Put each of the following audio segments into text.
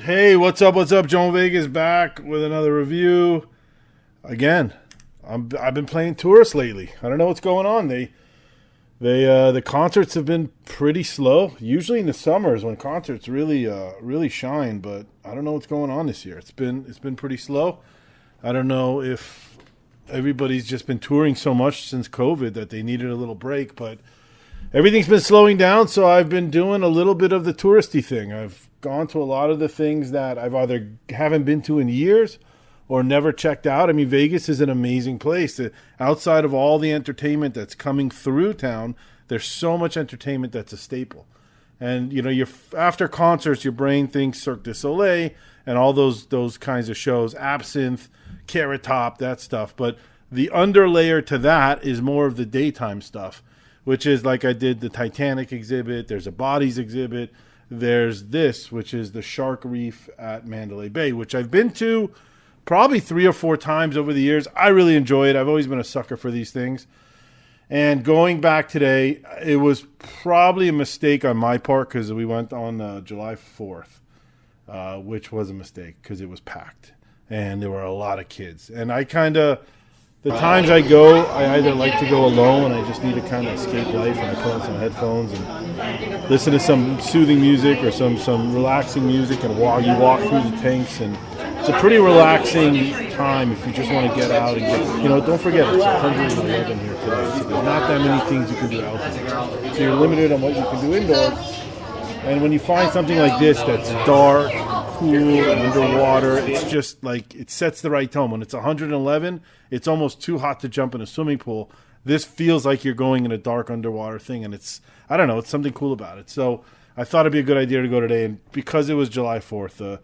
Hey, what's up? What's up? Joan Vegas back with another review. Again, I've been playing tourists lately. I don't know what's going on. The concerts have been pretty slow. Usually in the summers when concerts really shine, but I don't know what's going on this year. It's been pretty slow. I don't know if everybody's just been touring so much since COVID that they needed a little break, but everything's been slowing down, so I've been doing a little bit of the touristy thing. I've gone to a lot of the things that I've either haven't been to in years or never checked out. I mean, Vegas is an amazing place. Outside of all the entertainment that's coming through town, there's so much entertainment that's a staple. And, you know, after concerts, your brain thinks Cirque du Soleil and all those kinds of shows, Absinthe, Carrot Top, that stuff. But the underlayer to that is more of the daytime stuff, which is like I did the Titanic exhibit. There's a bodies exhibit. There's this, which is the Shark Reef at Mandalay Bay, which I've been to probably 3 or 4 times over the years. I really enjoy it. I've always been a sucker for these things. And going back today, it was probably a mistake on my part because we went on July 4th, which was a mistake because it was packed. And there were a lot of kids. And I kind of... The times I go, I either like to go alone and I just need to kind of escape life and I put on some headphones and listen to some soothing music or some relaxing music and you walk through the tanks, and it's a pretty relaxing time if you just want to get out and don't forget it's 111 here today, so there's not that many things you can do outdoors. So you're limited on what you can do indoors. And when you find something like this that's dark, cool, and underwater, it's just like it sets the right tone. When it's 111, it's almost too hot to jump in a swimming pool. This feels like you're going in a dark underwater thing, and it's something cool about it. So I thought it'd be a good idea to go today, and because it was July 4th.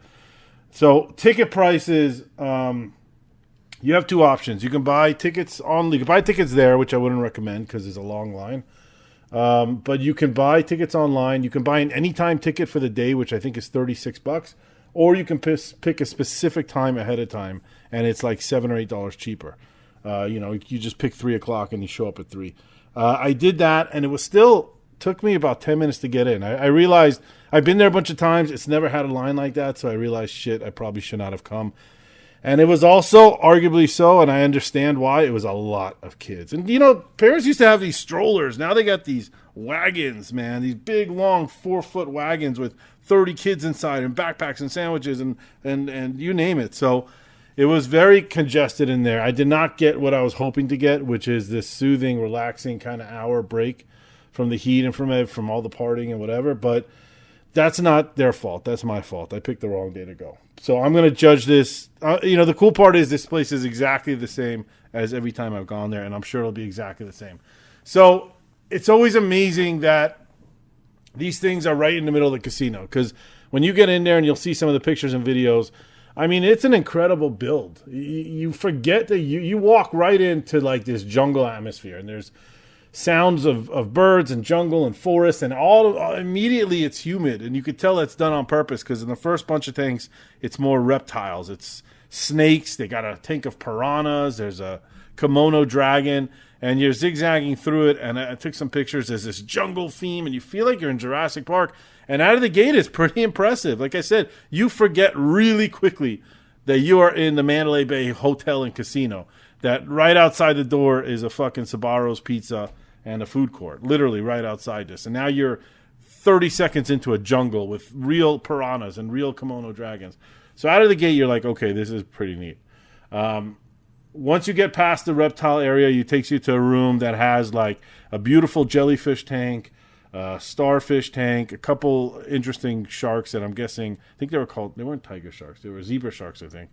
So ticket prices, you have 2 options. You can buy tickets there, which I wouldn't recommend because there's a long line. But you can buy tickets online. You can buy an anytime ticket for the day, which I think is $36, or you can pick a specific time ahead of time, and it's like $7 or $8 cheaper. You just pick 3 o'clock and you show up at 3. I did that, and it took me about 10 minutes to get in. I realized I've been there a bunch of times. It's never had a line like that, so I realized, I probably should not have come. And it was also arguably so, and I understand why. It was a lot of kids. And, parents used to have these strollers. Now they got these wagons, man, these big, long 4-foot wagons with 30 kids inside and backpacks and sandwiches and you name it. So it was very congested in there. I did not get what I was hoping to get, which is this soothing, relaxing kind of hour break from the heat and from all the partying and whatever. But that's not their fault. That's my fault. I picked the wrong day to go. So I'm going to judge this. The cool part is this place is exactly the same as every time I've gone there, and I'm sure it'll be exactly the same. So it's always amazing that these things are right in the middle of the casino, because when you get in there and you'll see some of the pictures and videos, I mean, it's an incredible build. You forget that you walk right into like this jungle atmosphere, and there's sounds of birds and jungle and forest, and immediately it's humid, and you could tell it's done on purpose because in the first bunch of tanks it's more reptiles, it's snakes, they got a tank of piranhas, there's a kimono dragon, and you're zigzagging through it. And I took some pictures. There's this jungle theme, and you feel like you're in Jurassic Park, and out of the gate it's pretty impressive. Like I said, you forget really quickly that you are in the Mandalay Bay Hotel and Casino, that right outside the door is a fucking Sbarro's Pizza and a food court, literally right outside this. And now you're 30 seconds into a jungle with real piranhas and real kimono dragons. So out of the gate, you're like, okay, this is pretty neat. Once you get past the reptile area, it takes you to a room that has like a beautiful jellyfish tank, starfish tank, a couple interesting sharks that I'm guessing, I think they weren't tiger sharks, they were zebra sharks, I think.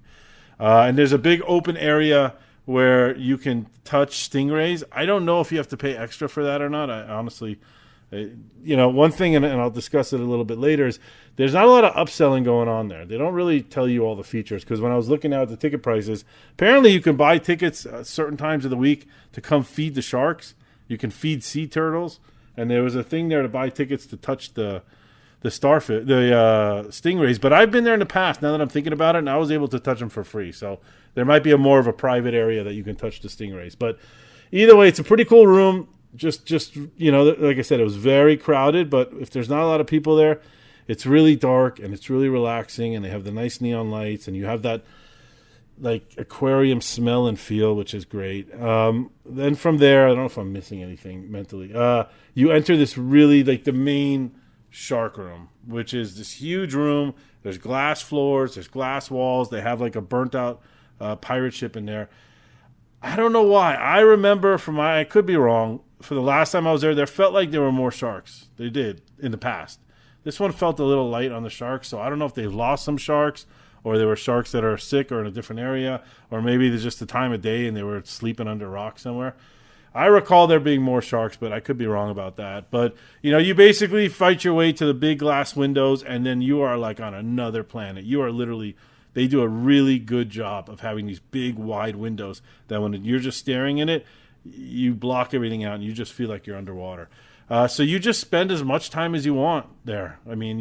And there's a big open area where you can touch stingrays. I don't know if you have to pay extra for that or not. I honestly, one thing, and I'll discuss it a little bit later, is there's not a lot of upselling going on there. They don't really tell you all the features, because when I was looking at the ticket prices, apparently you can buy tickets at certain times of the week to come feed the sharks. You can feed sea turtles, and there was a thing there to buy tickets to touch the starfish, the stingrays. But I've been there in the past, now that I'm thinking about it, and I was able to touch them for free. So there might be more of a private area that you can touch the stingrays. But either way, it's a pretty cool room. Just like I said, it was very crowded, but if there's not a lot of people there, It's really dark and it's really relaxing, and they have the nice neon lights, and you have that like aquarium smell and feel, which is great. Then from there, I don't know if I'm missing anything mentally. You enter this really like the main shark room, which is this huge room. There's glass floors, there's glass walls. They have like a burnt out pirate ship in there. I don't know why. I remember I could be wrong. For the last time I was there felt like there were more sharks. They did in the past. This one felt a little light on the sharks, so I don't know if they've lost some sharks, or there were sharks that are sick or in a different area, or maybe there's just the time of day and they were sleeping under rocks somewhere. I recall there being more sharks, but I could be wrong about that. But, you basically fight your way to the big glass windows, and then you are like on another planet. You are literally, they do a really good job of having these big, wide windows that when you're just staring in it, you block everything out and you just feel like you're underwater. So you just spend as much time as you want there. I mean,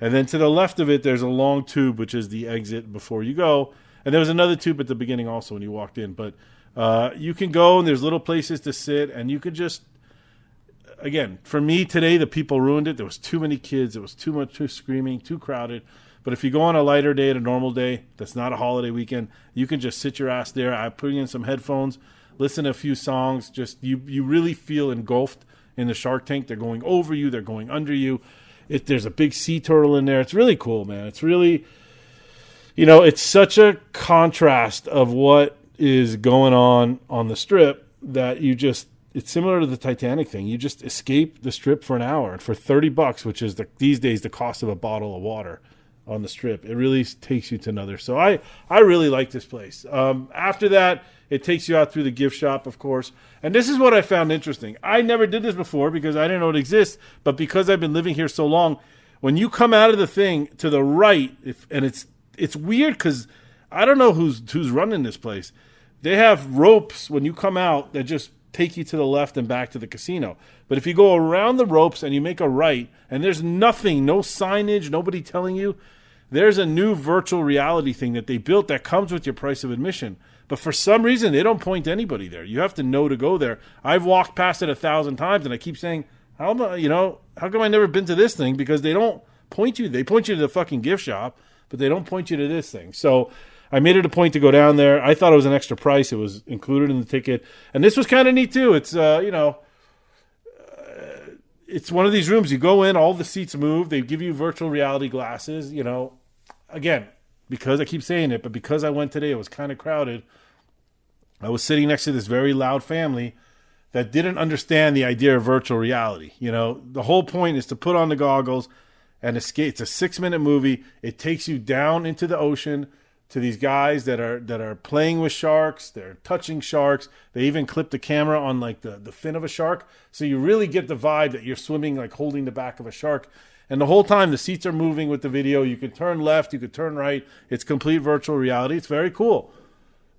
and then to the left of it, there's a long tube, which is the exit before you go. And there was another tube at the beginning also when you walked in. But you can go, and there's little places to sit, and you could just, again, for me today, the people ruined it. There was too many kids. It was too screaming, too crowded. But if you go on a lighter day, a normal day, that's not a holiday weekend, you can just sit your ass there. I put in some headphones, listen to a few songs. Just you really feel engulfed in the shark tank. They're going over you. They're going under you. There's a big sea turtle in there. It's really cool, man. It's really, it's such a contrast of what is going on the strip that it's similar to the Titanic thing. You just escape the strip for an hour, and for $30, which is these days the cost of a bottle of water on the strip, it really takes you to another. So I really like this place. After that, it takes you out through the gift shop, of course. And this is what I found interesting. I never did this before because I didn't know it exists, but because I've been living here so long, when you come out of the thing to the right, it's weird because I don't know who's running this place. They have ropes when you come out that just take you to the left and back to the casino. But if you go around the ropes and you make a right, and there's nothing, no signage, nobody telling you, there's a new virtual reality thing that they built that comes with your price of admission. But for some reason, they don't point to anybody there. You have to know to go there. I've walked past it 1,000 times, and I keep saying, how come I never been to this thing? Because they don't point you. They point you to the fucking gift shop, but they don't point you to this thing. So I made it a point to go down there. I thought it was an extra price. It was included in the ticket. And this was kind of neat, too. It's, it's one of these rooms. You go in, all the seats move. They give you virtual reality glasses. Again, because I keep saying it, but because I went today, it was kind of crowded. I was sitting next to this very loud family that didn't understand the idea of virtual reality. The whole point is to put on the goggles and escape. It's a 6-minute movie. It takes you down into the ocean to these guys that are playing with sharks. They're touching sharks. They even clip the camera on like the fin of a shark. So you really get the vibe that you're swimming, like holding the back of a shark. And the whole time the seats are moving with the video. You can turn left, you can turn right. It's complete virtual reality. It's very cool.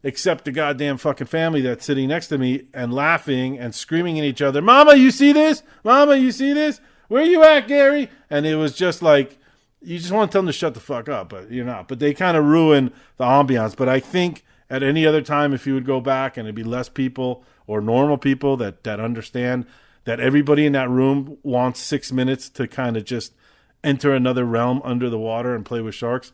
Except the goddamn fucking family that's sitting next to me and laughing and screaming at each other. Mama, you see this? Mama, you see this? Where you at, Gary? And it was just like, you just want to tell them to shut the fuck up, but you're not. But they kind of ruin the ambiance. But I think at any other time, if you would go back and it'd be less people or normal people that understand that everybody in that room wants 6 minutes to kind of just enter another realm under the water and play with sharks,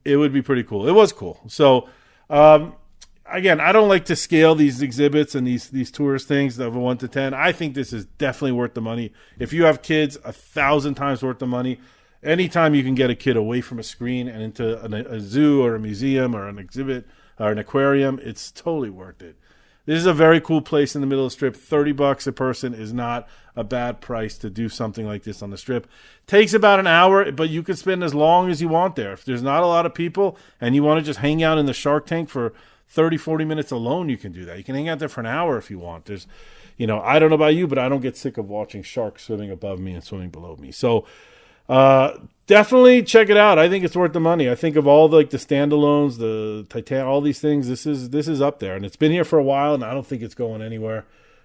it would be pretty cool. It was cool. So, again, I don't like to scale these exhibits and these tourist things of a 1 to 10. I think this is definitely worth the money. If you have kids, 1,000 times worth the money. Anytime you can get a kid away from a screen and into a zoo or a museum or an exhibit or an aquarium, it's totally worth it. This is a very cool place in the middle of the strip. $30 a person is not a bad price to do something like this on the strip. Takes about an hour, but you can spend as long as you want there. If there's not a lot of people and you want to just hang out in the shark tank for 30, 40 minutes alone, you can do that. You can hang out there for an hour if you want. There's, I don't know about you, but I don't get sick of watching sharks swimming above me and swimming below me. So, definitely check it out. I think it's worth the money. I think of all the standalones, the Titan, all these things. This is up there, and it's been here for a while, and I don't think it's going anywhere.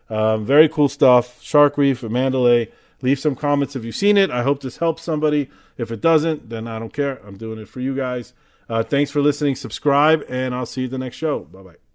Very cool stuff. Shark Reef at Mandalay. Leave some comments if you've seen it. I hope this helps somebody. If it doesn't, then I don't care. I'm doing it for you guys. Thanks for listening. Subscribe, and I'll see you at the next show. Bye bye.